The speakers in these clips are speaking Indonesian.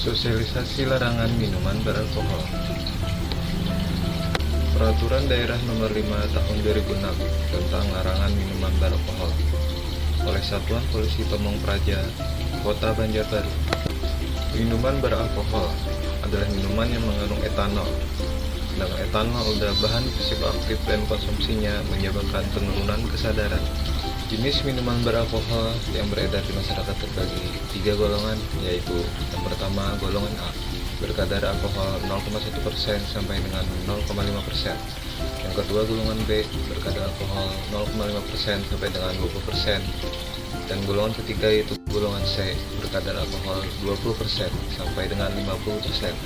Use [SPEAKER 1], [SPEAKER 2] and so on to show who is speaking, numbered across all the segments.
[SPEAKER 1] Sosialisasi larangan minuman beralkohol. Peraturan Daerah Nomor 5 Tahun 2006 tentang larangan minuman beralkohol oleh Satuan Polisi Pamong Praja, Kota Banjarbaru. Minuman beralkohol adalah minuman yang mengandung etanol. Sedangkan etanol adalah bahan psikoaktif dan konsumsinya menyebabkan penurunan kesadaran. Jenis minuman beralkohol yang beredar di masyarakat terbagi 3 golongan, yaitu yang pertama golongan A, berkadar alkohol 0,1% sampai dengan 0,5%. Yang kedua golongan B, berkadar alkohol 0,5% sampai dengan 20%. Dan golongan ketiga yaitu golongan C, berkadar alkohol 20% sampai dengan 50%.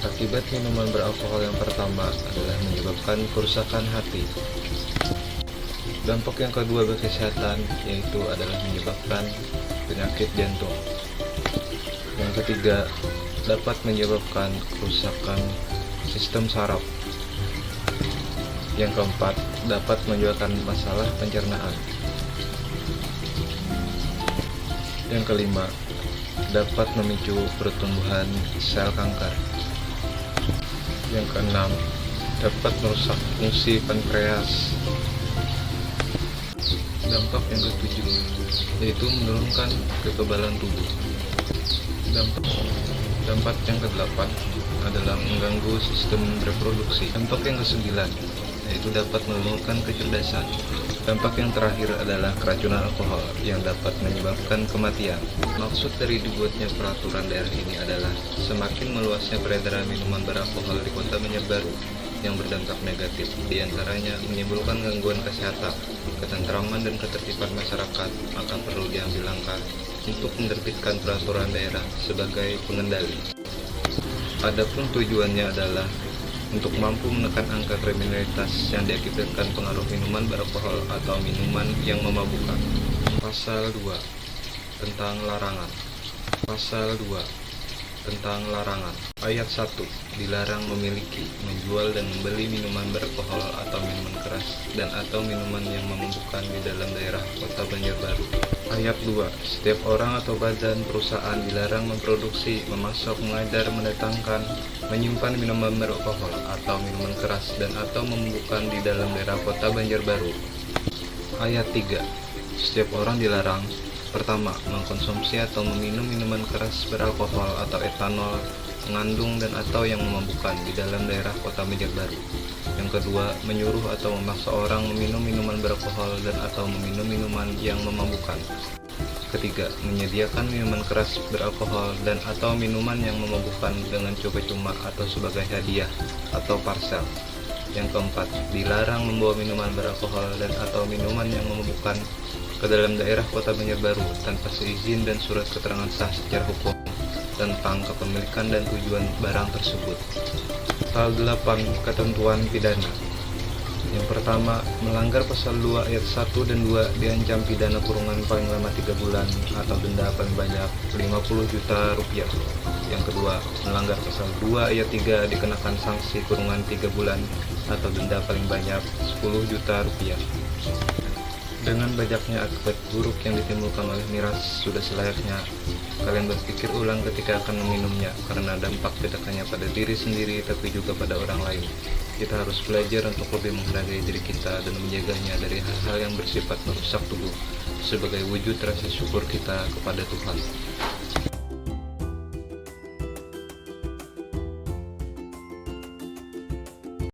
[SPEAKER 1] Akibat minuman beralkohol yang pertama adalah menyebabkan kerusakan hati. Dampak yang kedua bagi kesehatan yaitu adalah menyebabkan penyakit jantung. Yang ketiga, dapat menyebabkan kerusakan sistem saraf. Yang keempat, dapat menyebabkan masalah pencernaan. Yang kelima, dapat memicu pertumbuhan sel kanker. Yang keenam, dapat merusak fungsi pankreas. Dampak yang ketujuh yaitu menurunkan kekebalan tubuh. Dampak yang kedelapan adalah mengganggu sistem reproduksi. Dampak yang kesembilan yaitu dapat menurunkan kecerdasan. Dampak yang terakhir adalah keracunan alkohol yang dapat menyebabkan kematian. Maksud dari dibuatnya peraturan daerah ini adalah semakin meluasnya peredaran minuman beralkohol di Kota Banjarbaru yang berdampak negatif, diantaranya menimbulkan gangguan kesehatan, ketentraman dan ketertiban masyarakat, maka perlu diambil langkah untuk menerbitkan peraturan daerah sebagai pengendali. Adapun tujuannya adalah untuk mampu menekan angka kriminalitas yang diakibatkan pengaruh minuman beralkohol atau minuman yang memabukkan. Pasal 2 tentang larangan. Pasal 2 tentang larangan. Ayat 1. Dilarang memiliki, menjual dan membeli minuman beralkohol atau minuman keras dan atau minuman yang memabukkan di dalam daerah Kota Banjarbaru. Ayat 2. Setiap orang atau badan perusahaan dilarang memproduksi, memasok, mengedar, mendatangkan, menyimpan minuman beralkohol atau minuman keras dan atau memabukkan di dalam daerah Kota Banjarbaru. Ayat 3. Setiap orang dilarang: pertama, mengkonsumsi atau meminum minuman keras beralkohol atau etanol mengandung dan atau yang memabukkan di dalam daerah Kota Banjarbaru. Yang kedua, menyuruh atau memaksa orang meminum minuman beralkohol dan atau meminum minuman yang memabukkan. Ketiga, menyediakan minuman keras beralkohol dan atau minuman yang memabukkan dengan cuma atau sebagai hadiah atau parsel. Yang keempat, dilarang membawa minuman beralkohol dan atau minuman yang memabukkan ke dalam daerah Kota Banjarbaru tanpa seizin dan surat keterangan sah secara hukum tentang kepemilikan dan tujuan barang tersebut. Pasal 8. Ketentuan pidana. Yang pertama, melanggar pasal 2 ayat 1 dan 2 diancam pidana kurungan paling lama 3 bulan atau denda paling banyak 50 juta rupiah. Yang kedua, melanggar pasal 2 ayat 3 dikenakan sanksi kurungan 3 bulan atau denda paling banyak 10 juta rupiah. Dengan banyaknya akibat buruk yang ditimbulkan oleh miras, sudah selayaknya kalian berpikir ulang ketika akan meminumnya, karena dampak tidak hanya pada diri sendiri tapi juga pada orang lain. Kita harus belajar untuk lebih menghargai diri kita dan menjaganya dari hal-hal yang bersifat merusak tubuh sebagai wujud rasa syukur kita kepada Tuhan.